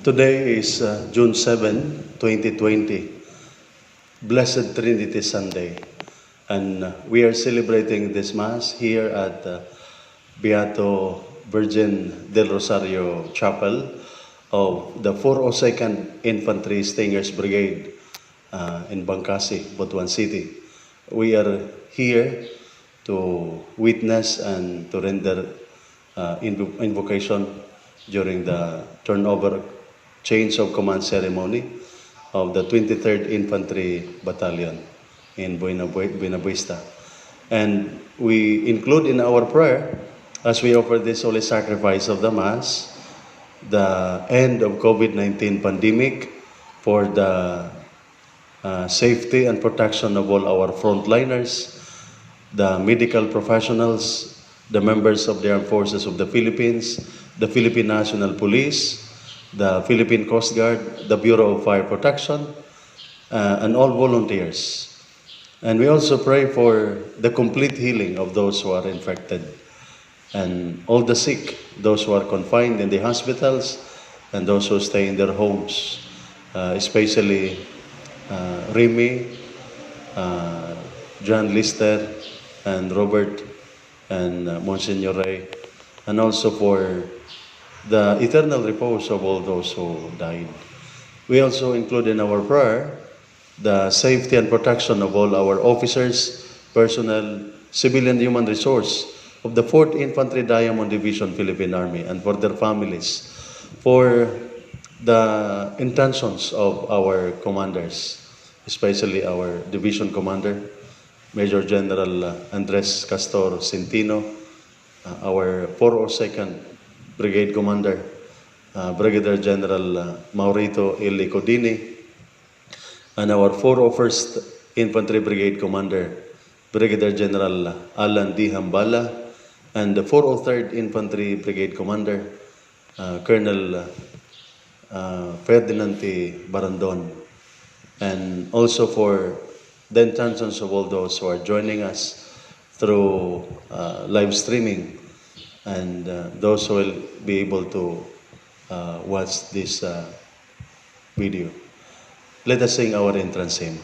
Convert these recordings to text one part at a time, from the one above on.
Today is June 7, 2020, Blessed Trinity Sunday. And we are celebrating this Mass here at Beato Virgin del Rosario Chapel of the 402nd Infantry Stingers Brigade in Bangkasi, Butuan City. We are here to witness and to render invocation during the turnover change of command ceremony of the 23rd Infantry Battalion in Buena Vista. And we include in our prayer, as we offer this holy sacrifice of the Mass, the end of COVID-19 pandemic for the safety and protection of all our frontliners, the medical professionals, the members of the Armed Forces of the Philippines, the Philippine National Police, the Philippine Coast Guard, the Bureau of Fire Protection, and all volunteers. And we also pray for the complete healing of those who are infected and all the sick, those who are confined in the hospitals and those who stay in their homes, especially Remy, John Lister, and Robert, and Monsignor Ray, and also for the eternal repose of all those who died. We also include in our prayer the safety and protection of all our officers, personnel, civilian human resource of the 4th Infantry Diamond Division Philippine Army and for their families, for the intentions of our commanders, especially our division commander, Major General Andres Castor Centino, our 402nd Brigade Commander, Brigadier General Maurito Ili Codini, and our 401st Infantry Brigade Commander, Brigadier General Alan D. Hambala, and the 403rd Infantry Brigade Commander, Colonel Ferdinand T. Barandon, and also for the intentions of all those who are joining us through live streaming and those who will be able to watch this video. Let us sing our entrance hymn.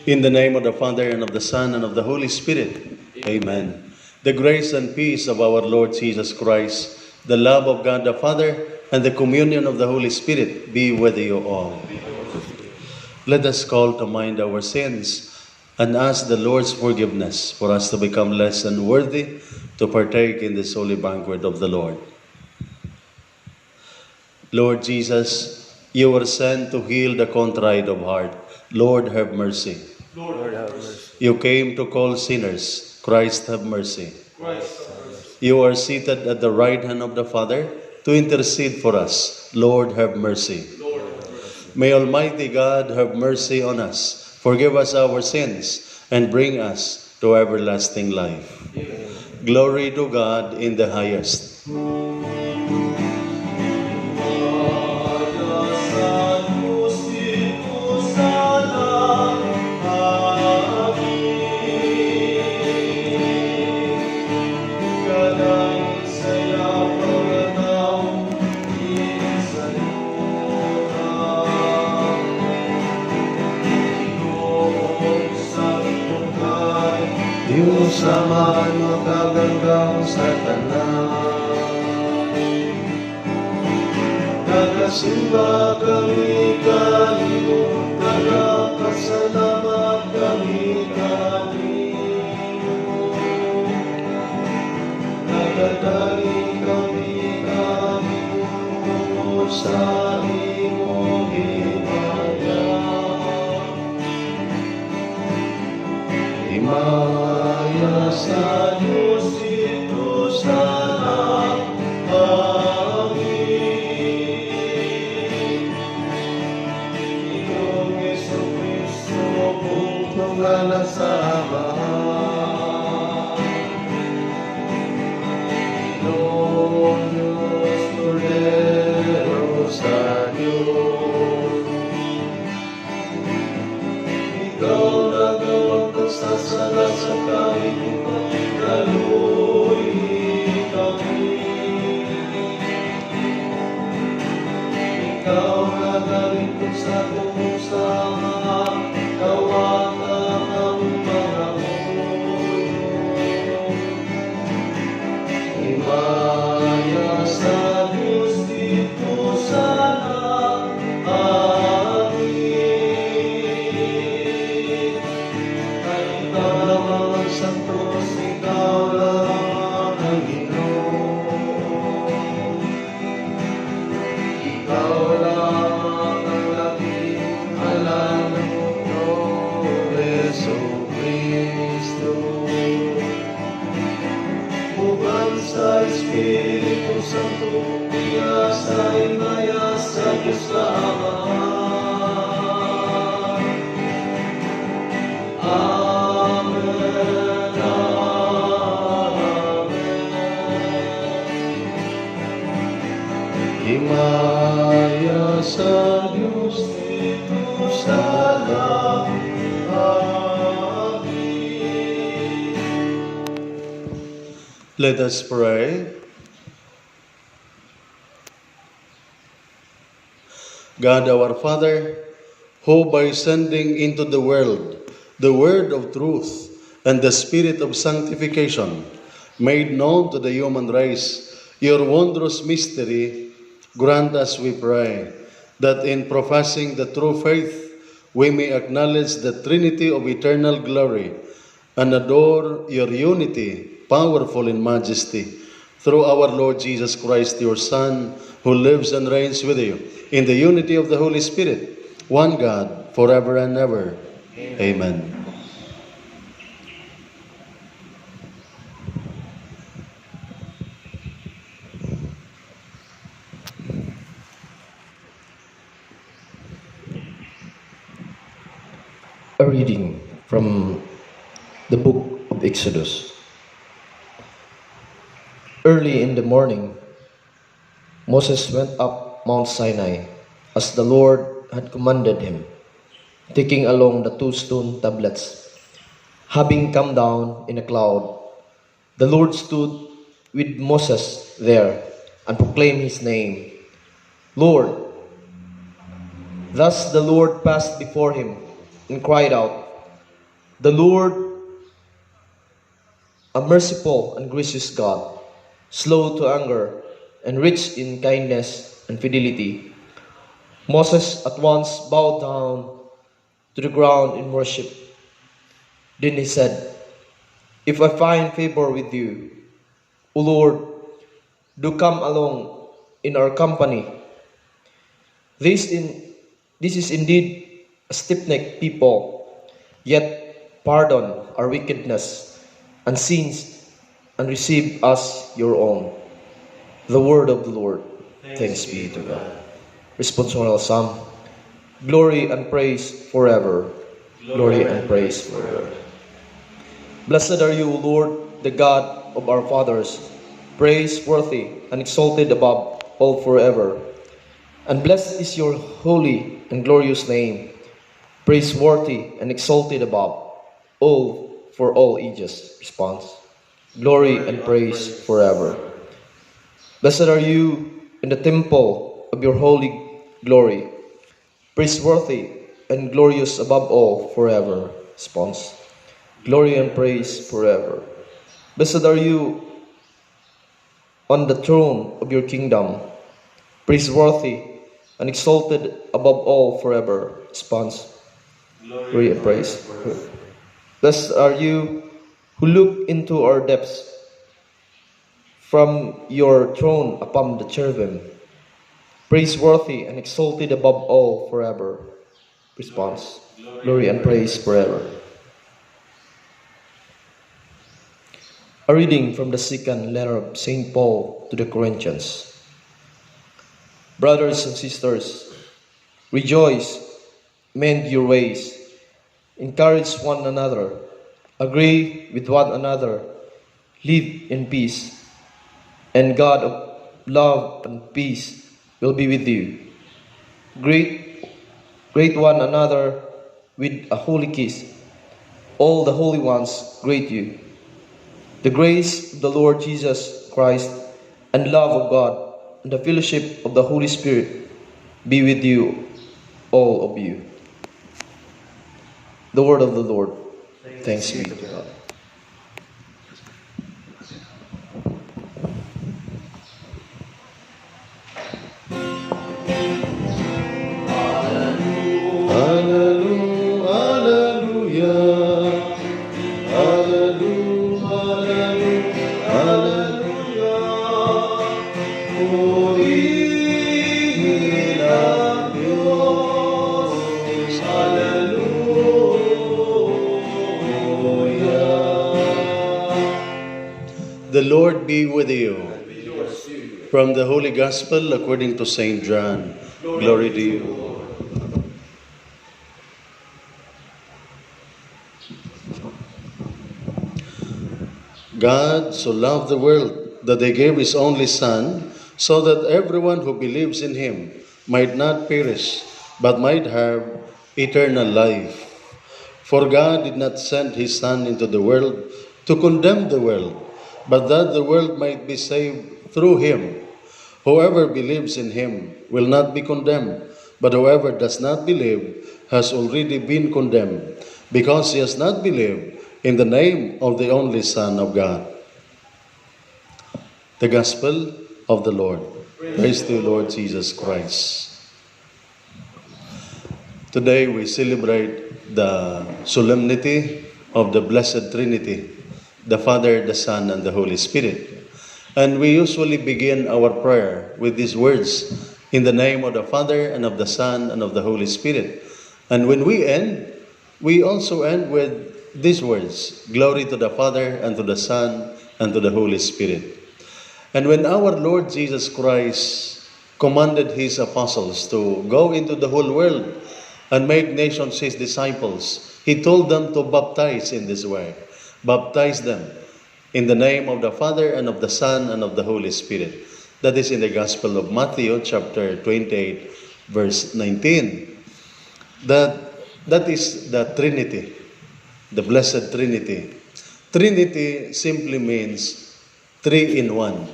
In the name of the Father, and of the Son, and of the Holy Spirit. Amen. The grace and peace of our Lord Jesus Christ, the love of God the Father, and the communion of the Holy Spirit be with you all. Let us call to mind our sins and ask the Lord's forgiveness for us to become less unworthy to partake in this holy banquet of the Lord. Lord Jesus, you were sent to heal the contrite of heart. Lord, have mercy. Lord, have mercy. You came to call sinners. Christ, have mercy. Christ, have mercy. You are seated at the right hand of the Father to intercede for us. Lord, have mercy. Lord, have mercy. May Almighty God have mercy on us, forgive us our sins, and bring us to everlasting life. Amen. Glory to God in the highest. Diyos naman magaganggang sa tanan. Nagasimba kami kanimo, nagapasalamat kami kanimo. Nagadaling kami kanimo sa imong himaya. Himaya sa Diyos ito sana amin. Iyong Jesu Cristo, kung tungalan sa Ama. sa dusa, kawatan ang panahon. Himaya sa Diyos dito sana, amin. Ay tamang santos, ikaw lang ang Panginoon. Ikaw lang ang labing halal ng Yesu Kristo. Bukan sa Espiritu Santo, tiyas ay maya sa Diyos na Ama. Amen, amen. Himaya sa Diyos dito sa langit. Amen. Let us pray. God our Father, who by sending into the world the word of truth and the spirit of sanctification made known to the human race your wondrous mystery, grant us, we pray, that in professing the true faith we may acknowledge the Trinity of eternal glory and adore your unity, powerful in majesty, through our Lord Jesus Christ, your Son, who lives and reigns with you in the unity of the Holy Spirit, one God, forever and ever. Amen. A reading from the book of Exodus. Early in the morning, Moses went up Mount Sinai as the Lord had commanded him, taking along the 2 stone tablets. Having come down in a cloud, the Lord stood with Moses there and proclaimed his name, Lord. Thus the Lord passed before him and cried out, The Lord, a merciful and gracious God, slow to anger and rich in kindness and fidelity. Moses at once bowed down to the ground in worship. Then he said, If I find favor with you, O Lord, do come along in our company. This is indeed a stiff-necked people, yet pardon our wickedness and sins and receive us your own. The word of the Lord. Thanks be to God. Responsorial Psalm. Glory and praise forever. Glory and praise forever. Blessed are you, O Lord, the God of our fathers, praiseworthy and exalted above all forever. And blessed is your holy and glorious name, praiseworthy and exalted above all for all ages. Response. Glory and praise forever. Blessed are you in the temple of your holy glory, praiseworthy and glorious above all forever. Response. Glory and praise forever. Blessed are you on the throne of your kingdom, praiseworthy and exalted above all forever. Response. Glory and praise. Blessed are you who look into our depths from your throne upon the cherubim, praiseworthy and exalted above all forever. Response. Glory and praise forever. A reading from the second letter of St. Paul to the Corinthians. Brothers and sisters, rejoice, mend your ways, encourage one another, agree with one another, live in peace, and God of love and peace will be with you. Greet one another with a holy kiss. All the holy ones greet you. The grace of the Lord Jesus Christ and love of God and the fellowship of the Holy Spirit be with you all of you. The word of the Lord. Thanks be to God. Hallelujah, hallelujah, hallelujah, hallelujah. Purihin ang Diyos, hallelujah. The Lord be with you. From the Holy Gospel according to Saint John. Glory to you. God so loved the world that He gave His only Son, so that everyone who believes in Him might not perish, but might have eternal life. For God did not send His Son into the world to condemn the world, but that the world might be saved through Him. Whoever believes in Him will not be condemned, but whoever does not believe has already been condemned, because he has not believed in the name of the only Son of God. The Gospel of the Lord. Praise to you, Lord Jesus Christ. Today we celebrate the solemnity of the Blessed Trinity, the Father, the Son, and the Holy Spirit. And we usually begin our prayer with these words, in the name of the Father, and of the Son, and of the Holy Spirit. And when we end, we also end with these words, glory to the Father, and to the Son, and to the Holy Spirit. And when our Lord Jesus Christ commanded His apostles to go into the whole world and make nations His disciples, He told them to baptize in this way. Baptize them in the name of the Father, and of the Son, and of the Holy Spirit. That is in the Gospel of Matthew, chapter 28, verse 19. That is the Trinity, the Blessed Trinity. Trinity simply means three in one.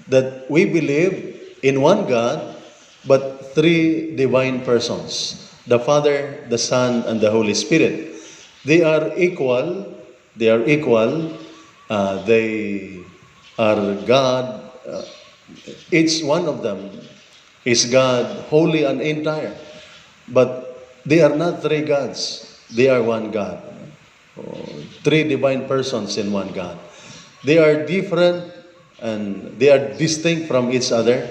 That we believe in one God, but three divine persons. The Father, the Son, and the Holy Spirit. They are equal. They are equal. They are God. Each one of them is God, holy and entire. But they are not three gods. They are one God. Three divine persons in one God. They are different and they are distinct from each other.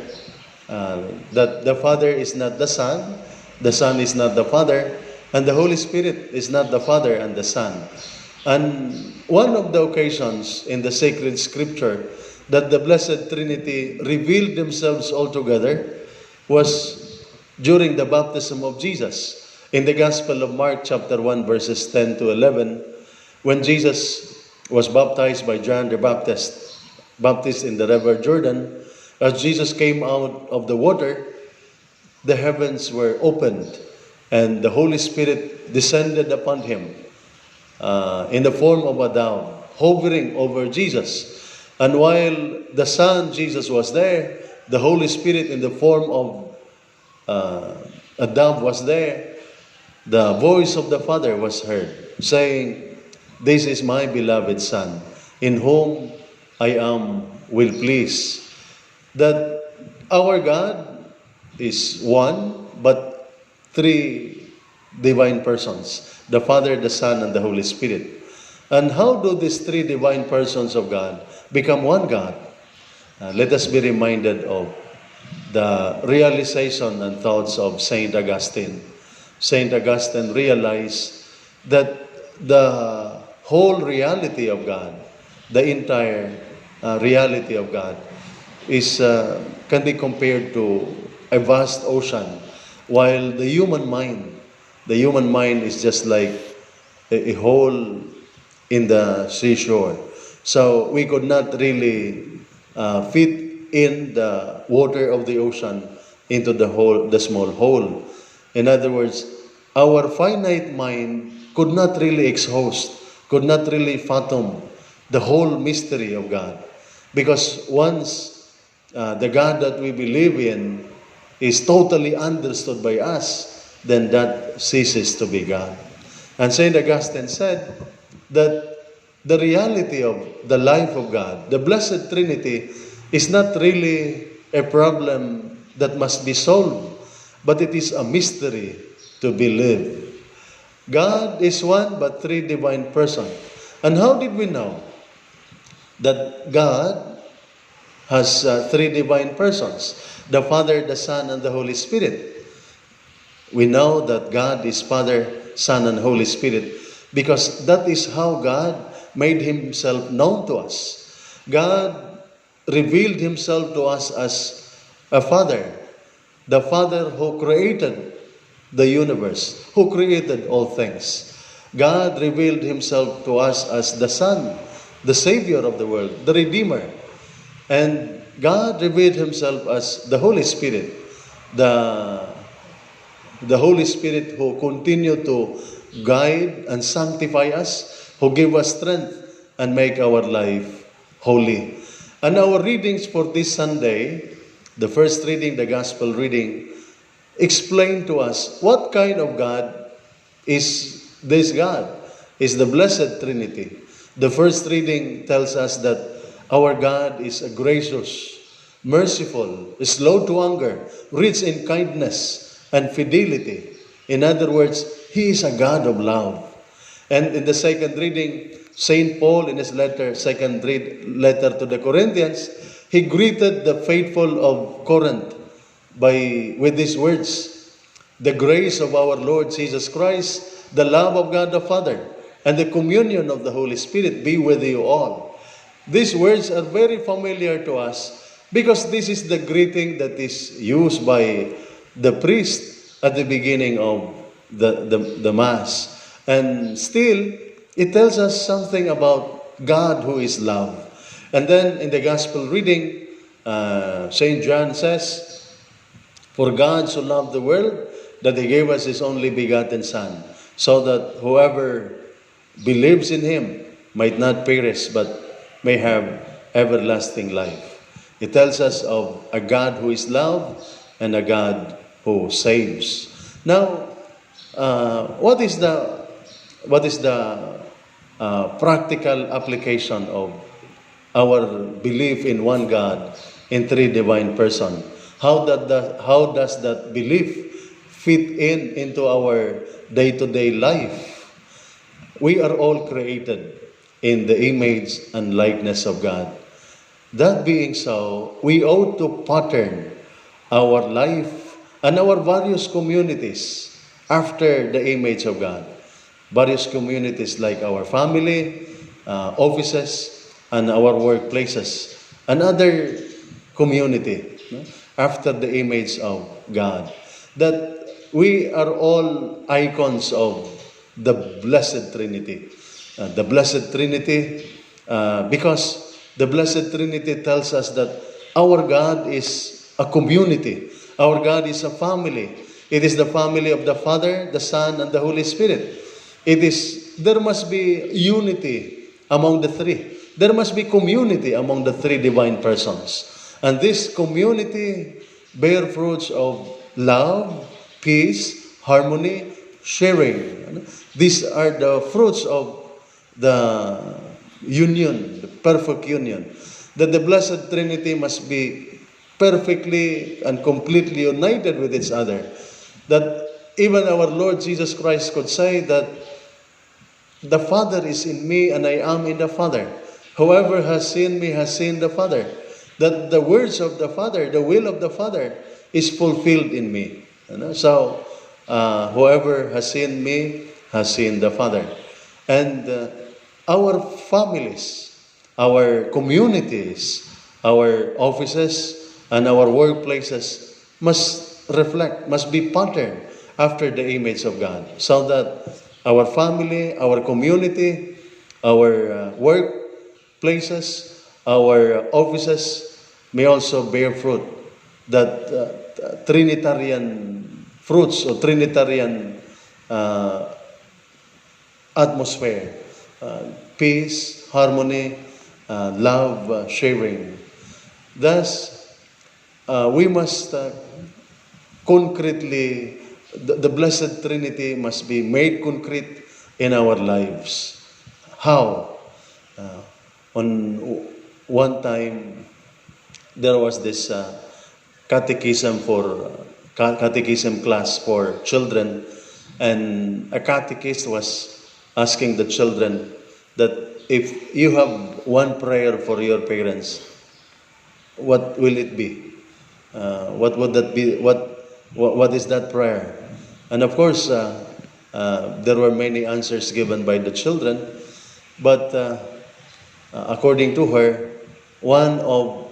That the Father is not the Son is not the Father, and the Holy Spirit is not the Father and the Son. And one of the occasions in the sacred scripture that the Blessed Trinity revealed themselves all together was during the baptism of Jesus. In the Gospel of Mark chapter 1 verses 10 to 11, when Jesus was baptized by John the Baptist in the river Jordan, as Jesus came out of the water, the heavens were opened and the Holy Spirit descended upon Him in the form of a dove, hovering over Jesus. And while the Son, Jesus, was there, the Holy Spirit in the form of a dove was there. The voice of the Father was heard, saying, "This is my beloved Son, in whom I am well pleased." That our God is one, but three divine persons, the Father, the Son, and the Holy Spirit. And how do these three divine persons of God become one God? Let us be reminded of the realization and thoughts of Saint Augustine. Saint Augustine realized that the whole reality of God, the entire reality of God, can be compared to a vast ocean, while the human mind is just like a hole in the seashore. So we could not really fit in the water of the ocean into the small hole. In other words, our finite mind could not really exhaust, could not really fathom the whole mystery of God. Because once the God that we believe in is totally understood by us, then that ceases to be God. And St. Augustine said that the reality of the life of God, the Blessed Trinity, is not really a problem that must be solved, but it is a mystery to be lived. God is one but three divine persons. And how did we know that God has three divine persons? The Father, the Son, and the Holy Spirit. We know that God is Father, Son, and Holy Spirit because that is how God made Himself known to us. God revealed Himself to us as a Father, the Father who created the universe, who created all things. God revealed Himself to us as the Son, the Savior of the world, the Redeemer. And God revealed Himself as the Holy Spirit, the Holy Spirit who continue to guide and sanctify us, who give us strength and make our life holy. And our readings for this Sunday, the first reading, the Gospel reading, explain to us what kind of God is this God, is the Blessed Trinity. The first reading tells us that our God is a gracious, merciful, slow to anger, rich in kindness and fidelity. In other words, He is a God of love. And in the second reading, St. Paul in his second letter to the Corinthians, he greeted the faithful of Corinth with these words: "The grace of our Lord Jesus Christ, the love of God the Father, and the communion of the Holy Spirit be with you all." These words are very familiar to us because this is the greeting that is used by the priest at the beginning of the Mass. And still, it tells us something about God who is love. And then in the Gospel reading, St. John says, "For God so loved the world that He gave us His only begotten Son, so that whoever believes in Him might not perish but may have everlasting life." It tells us of a God who is love and a God who saves. Now, what is the practical application of our belief in one God in three divine persons? How does that belief fit into our day-to-day life? We are all created in the image and likeness of God. That being so, we ought to pattern our life and our various communities after the image of God. Various communities like our family, offices, and our workplaces. Another community, no, after the image of God. That we are all icons of the Blessed Trinity. The Blessed Trinity, because the Blessed Trinity tells us that our God is a community. Our God is a family. It is the family of the Father, the Son, and the Holy Spirit. There must be unity among the three. There must be community among the three divine persons. And this community bear fruits of love, peace, harmony, sharing. These are the fruits of the union, the perfect union. That the Blessed Trinity must be perfectly and completely united with each other. That even our Lord Jesus Christ could say that the Father is in me and I am in the Father. Whoever has seen me has seen the Father. That the words of the Father, the will of the Father is fulfilled in me. So, whoever has seen me has seen the Father. And our families, our communities, our offices, and our workplaces must be patterned after the image of God, so that our family, our community, our workplaces, our offices may also bear fruit, that Trinitarian fruits or Trinitarian atmosphere, peace, harmony, love, sharing. Thus, we must concretely the Blessed Trinity must be made concrete in our lives. How? On one time, there was this catechism catechism class for children, and a catechist was asking the children that if you have one prayer for your parents, what will it be? What would that be? What is that prayer? And of course, there were many answers given by the children, but according to her, one of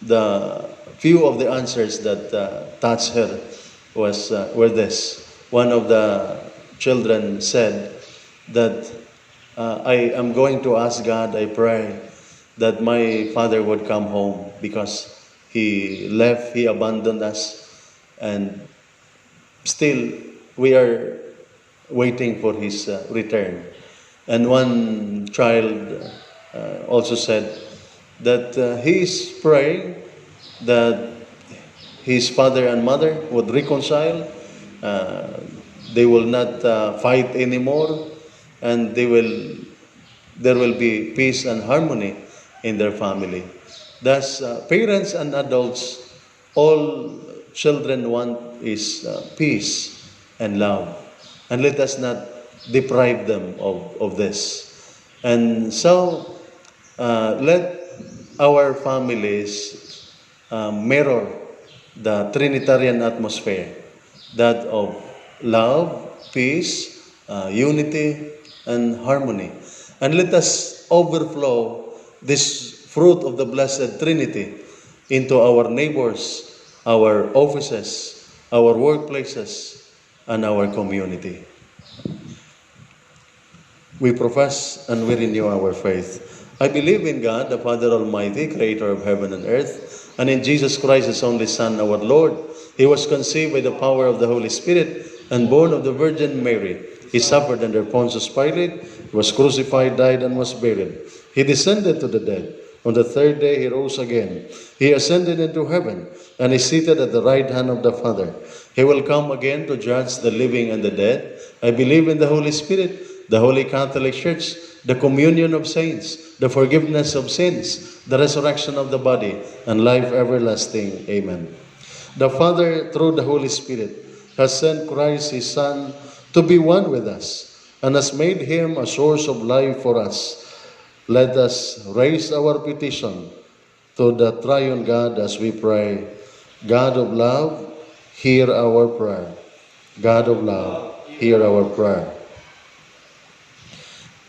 the few of the answers that touched her were this. One of the children said that I am going to ask God, I pray, that my father would come home because he left, he abandoned us, and still we are waiting for his return. And one child also said that he is praying that his father and mother would reconcile, they will not fight anymore, and there will be peace and harmony in their family. Thus, parents and adults, all children want is peace and love. And let us not deprive them of this. And so, let our families mirror the Trinitarian atmosphere, that of love, peace, unity, and harmony. And let us overflow this fruit of the Blessed Trinity into our neighbors, our offices, our workplaces, and our community. We profess and we renew our faith. I believe in God, the Father Almighty, creator of heaven and earth, and in Jesus Christ, His only Son, our Lord. He was conceived by the power of the Holy Spirit and born of the Virgin Mary. He suffered under Pontius Pilate, was crucified, died, and was buried. He descended to the dead. On the third day, He rose again. He ascended into heaven and is seated at the right hand of the Father. He will come again to judge the living and the dead. I believe in the Holy Spirit, the Holy Catholic Church, the communion of saints, the forgiveness of sins, the resurrection of the body, and life everlasting. Amen. The Father, through the Holy Spirit, has sent Christ, His Son, to be one with us, and has made Him a source of life for us. Let us raise our petition to the triune God as we pray. God of love, hear our prayer. God of love, hear our prayer.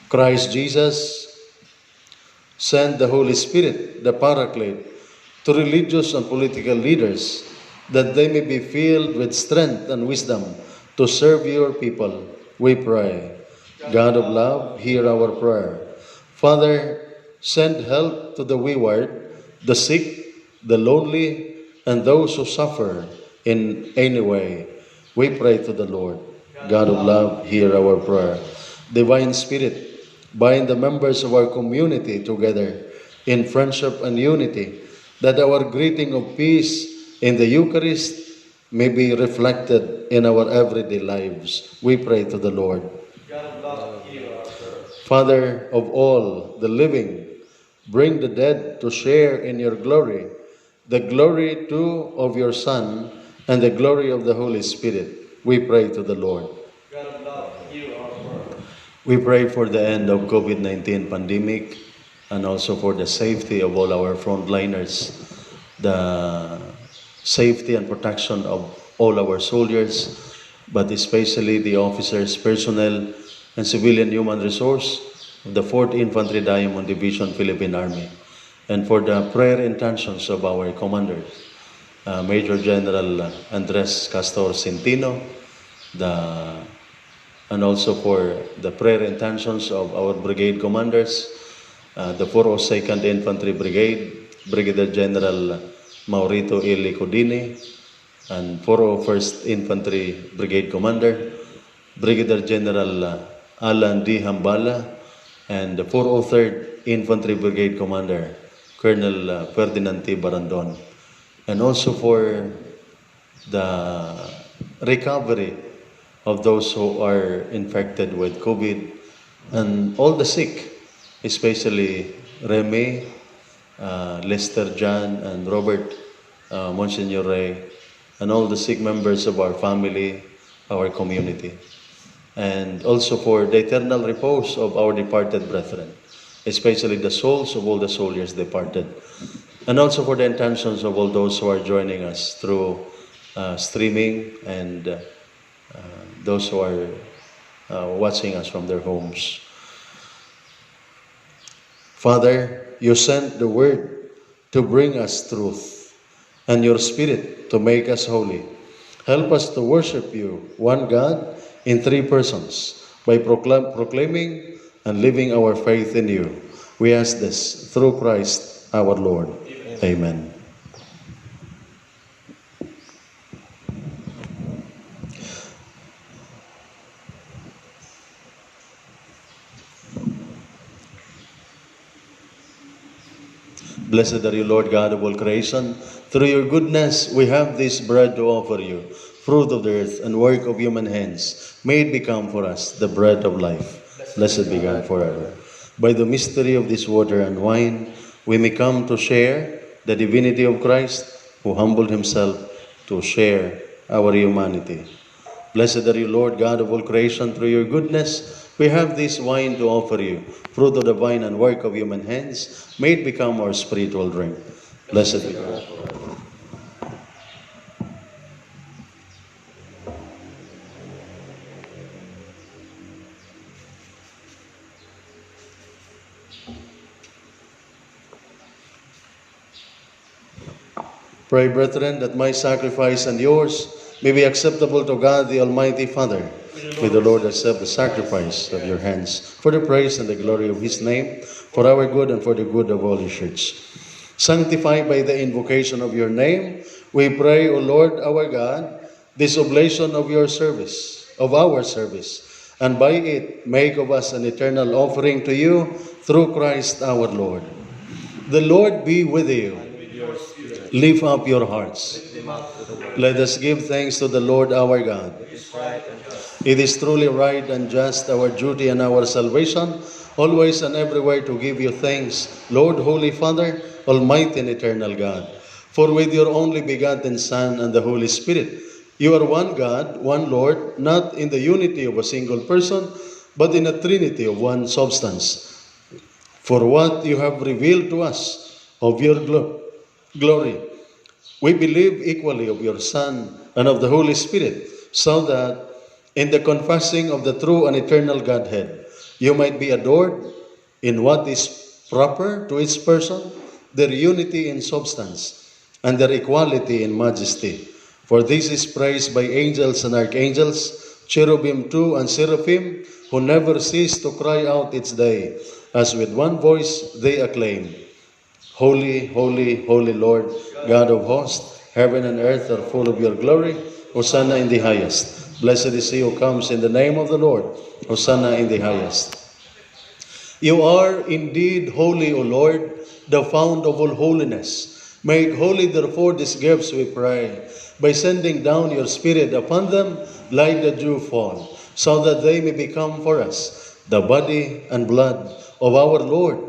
Christ Jesus sent the Holy Spirit, the Paraclete, to religious and political leaders that they may be filled with strength and wisdom to serve your people. We pray. God of love, hear our prayer. Father, send help to the wayward, the sick, the lonely, and those who suffer in any way. We pray to the Lord. God of love, hear our prayer. Divine Spirit, bind the members of our community together in friendship and unity, that our greeting of peace in the Eucharist may be reflected in our everyday lives. We pray to the Lord. Father of all the living, bring the dead to share in your glory, the glory too of your Son, and the glory of the Holy Spirit. We pray to the Lord. We pray for the end of COVID-19 pandemic, and also for the safety of all our frontliners, the safety and protection of all our soldiers, but especially the officers, personnel, and civilian human resource of the 4th Infantry Diamond Division, Philippine Army, and for the prayer intentions of our commanders, Major General Andres Castor Centino, and also for the prayer intentions of our brigade commanders, the 402nd Infantry Brigade, Brigadier General Maurito Eli Codini, and 401st Infantry Brigade Commander, Brigadier General Alan D. Hambala, and the 403rd Infantry Brigade Commander, Colonel Ferdinand T. Barandon, and also for the recovery of those who are infected with COVID, and all the sick, especially Remy, Lester John, and Robert, Monsignor Ray, and all the sick members of our family, our community. And also for the eternal repose of our departed brethren, especially the souls of all the soldiers departed. And also for the intentions of all those who are joining us through streaming and those who are watching us from their homes. Father, you sent the word to bring us truth, and your Spirit to make us holy. Help us to worship you, one God, in three persons, by proclaiming and living our faith in you. We ask this through Christ our Lord. Amen. Blessed are you, Lord God of all creation. Through your goodness, we have this bread to offer you, fruit of the earth and work of human hands. May it become for us the bread of life. Blessed be God forever. By the mystery of this water and wine, we may come to share the divinity of Christ, who humbled himself to share our humanity. Blessed are you, Lord God of all creation. Through your goodness, we have this wine to offer you, fruit of the vine and work of human hands. May it become our spiritual drink. Blessed be God. Pray, brethren, that my sacrifice and yours may be acceptable to God, the Almighty Father. May the Lord accept the sacrifice of your hands for the praise and the glory of his name, for our good and for the good of all his church. Sanctified by the invocation of your name, we pray, O Lord our God, this oblation of your service, of our service, and by it make of us an eternal offering to you through Christ our Lord. The Lord be with you. Lift up your hearts. Let us give thanks to the Lord our God. It is truly right and just, our duty and our salvation, always and everywhere to give you thanks, Lord, Holy Father, Almighty and eternal God. For with your only begotten Son and the Holy Spirit, you are one God, one Lord, not in the unity of a single person, but in a trinity of one substance. For what you have revealed to us of your glory, we believe equally of your Son and of the Holy Spirit, so that in the confessing of the true and eternal Godhead, you might be adored in what is proper to each person, their unity in substance, and their equality in majesty. For this is praised by angels and archangels, cherubim too and seraphim, who never cease to cry out each day, as with one voice they acclaim, Holy, holy, holy Lord, God of hosts, heaven and earth are full of your glory. Hosanna in the highest. Blessed is he who comes in the name of the Lord. Hosanna in the highest. You are indeed holy, O Lord, the fount of all holiness. Make holy therefore these gifts, we pray, by sending down your Spirit upon them like the dew fall, so that they may become for us the body and blood of our Lord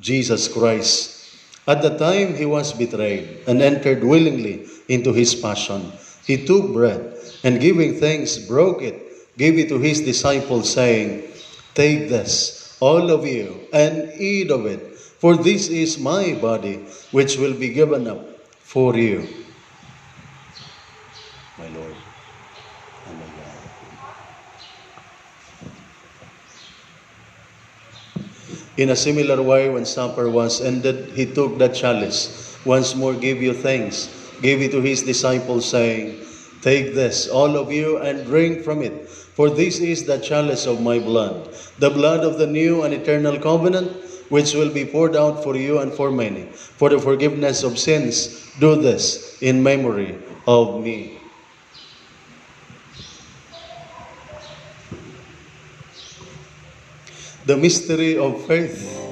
Jesus Christ. At the time he was betrayed and entered willingly into his passion, he took bread and giving thanks broke it, gave it to his disciples, saying, Take this, all of you, and eat of it, for this is my body, which will be given up for you. My Lord and my God. In a similar way, when supper was ended, he took the chalice, once more gave you thanks, gave it to his disciples, saying, Take this, all of you, and drink from it, for this is the chalice of my blood, the blood of the new and eternal covenant, which will be poured out for you and for many, for the forgiveness of sins. Do this in memory of me. The mystery of faith.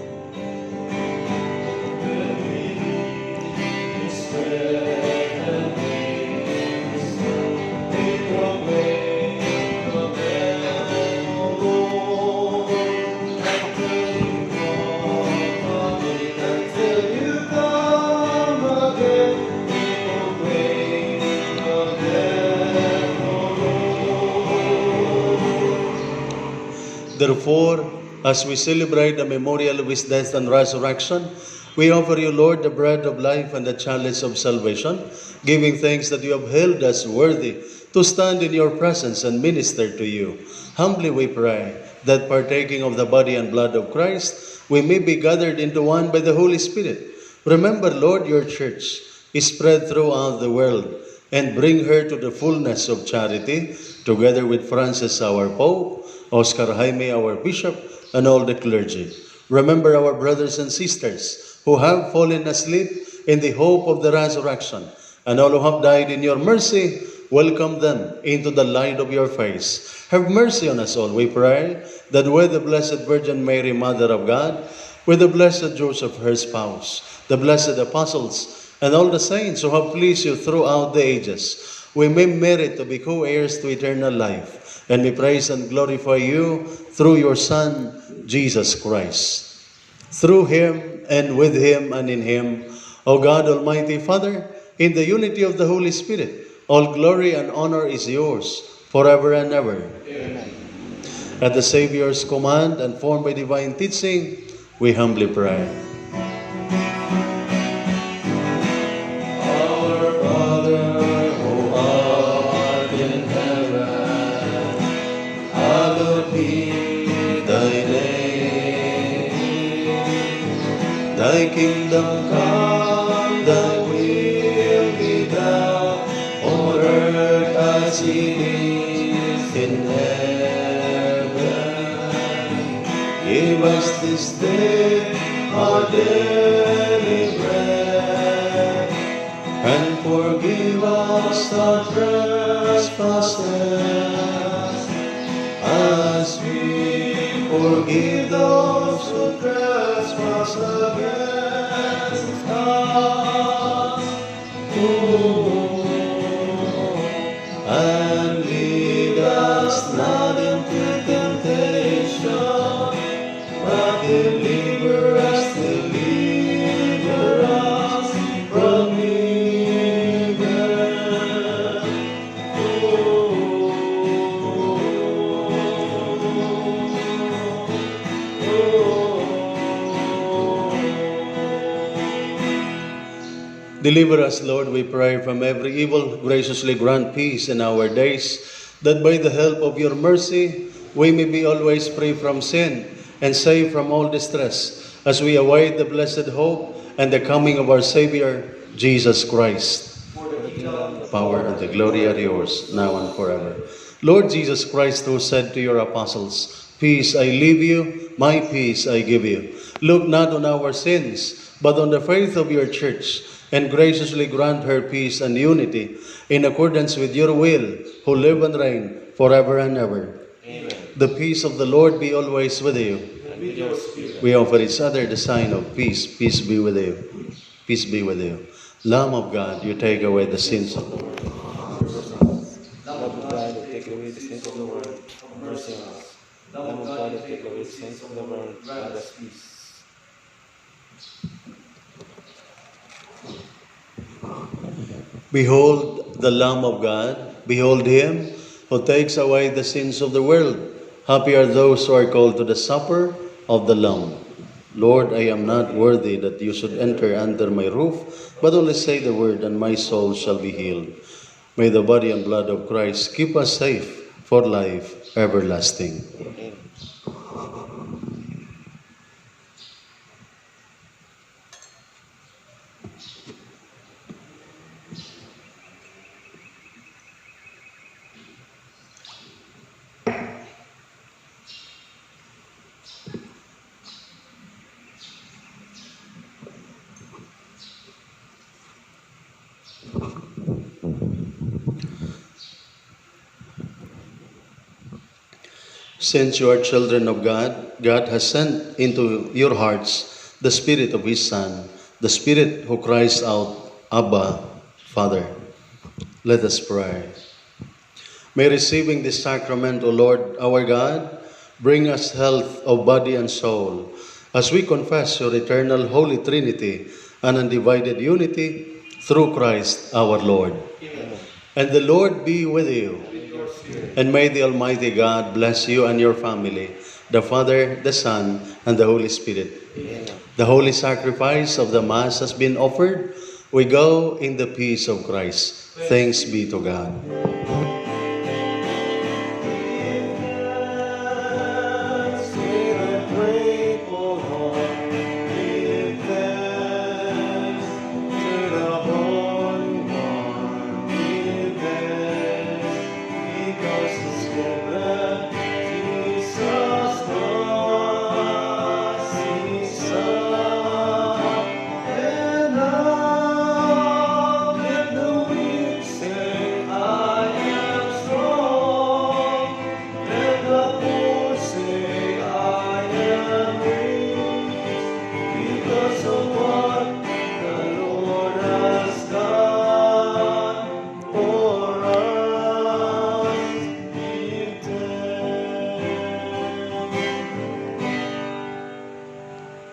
Therefore, as we celebrate the memorial of his death and resurrection, we offer you, Lord, the bread of life and the chalice of salvation, giving thanks that you have held us worthy to stand in your presence and minister to you. Humbly we pray that partaking of the body and blood of Christ, we may be gathered into one by the Holy Spirit. Remember, Lord, your church is spread throughout the world, and bring her to the fullness of charity, together with Francis, our Pope, Oscar Jaime, our Bishop, and all the clergy. Remember our brothers and sisters who have fallen asleep in the hope of the resurrection, and all who have died in your mercy. Welcome them into the light of your face. Have mercy on us all, we pray, that with the Blessed Virgin Mary, Mother of God, with the Blessed Joseph, her spouse, the blessed apostles, and all the saints who have pleased you throughout the ages, we may merit to be co-heirs to eternal life, and we praise and glorify you through your Son, Jesus Christ. Through him, and with him, and in him, O God, Almighty Father, in the unity of the Holy Spirit, all glory and honor is yours, forever and ever. Amen. At the Savior's command and formed by divine teaching, we humbly pray. Our Father, who art in heaven, hallowed be thy name. Thy kingdom come, thy will be done, on earth as it is in heaven. Give us this day our daily bread, and forgive us our trespasses, as we forgive those who trespass against us. And lead us not into temptation, but deliver us from Deliver us, Lord, we pray, from every evil. Graciously grant peace in our days, that by the help of your mercy, we may be always free from sin and safe from all distress, as we await the blessed hope and the coming of our Savior, Jesus Christ. The power and the glory are yours, now and forever. Lord Jesus Christ, who said to your apostles, "Peace I leave you, my peace I give you," look not on our sins, but on the faith of your church, and graciously grant her peace and unity in accordance with your will, who live and reign forever and ever. Amen. The peace of the Lord be always with you. And with your spirit. We offer each other the sign of peace. Peace be with you. Peace be with you. Lamb of God, you take away the sins of the world. Lamb of God, that take away the sins of the world, have mercy on us. Lamb of God, that take away the sins of the world, grant us peace. Behold the Lamb of God. Behold him who takes away the sins of the world. Happy are those who are called to the supper of the Lamb. Lord, I am not worthy that you should enter under my roof, but only say the word, and my soul shall be healed. May the body and blood of Christ keep us safe for life everlasting. Amen. Since you are children of God, God has sent into your hearts the Spirit of His Son, the Spirit who cries out, Abba, Father. Let us pray. May receiving this sacrament, O Lord, our God, bring us health of body and soul, as we confess your eternal Holy Trinity and undivided unity through Christ our Lord. Amen. And the Lord be with you. With your spirit. And may the Almighty God bless you and your family, the Father, the Son, and the Holy Spirit. The holy sacrifice of the Mass has been offered. We go in the peace of Christ. Thanks be to God.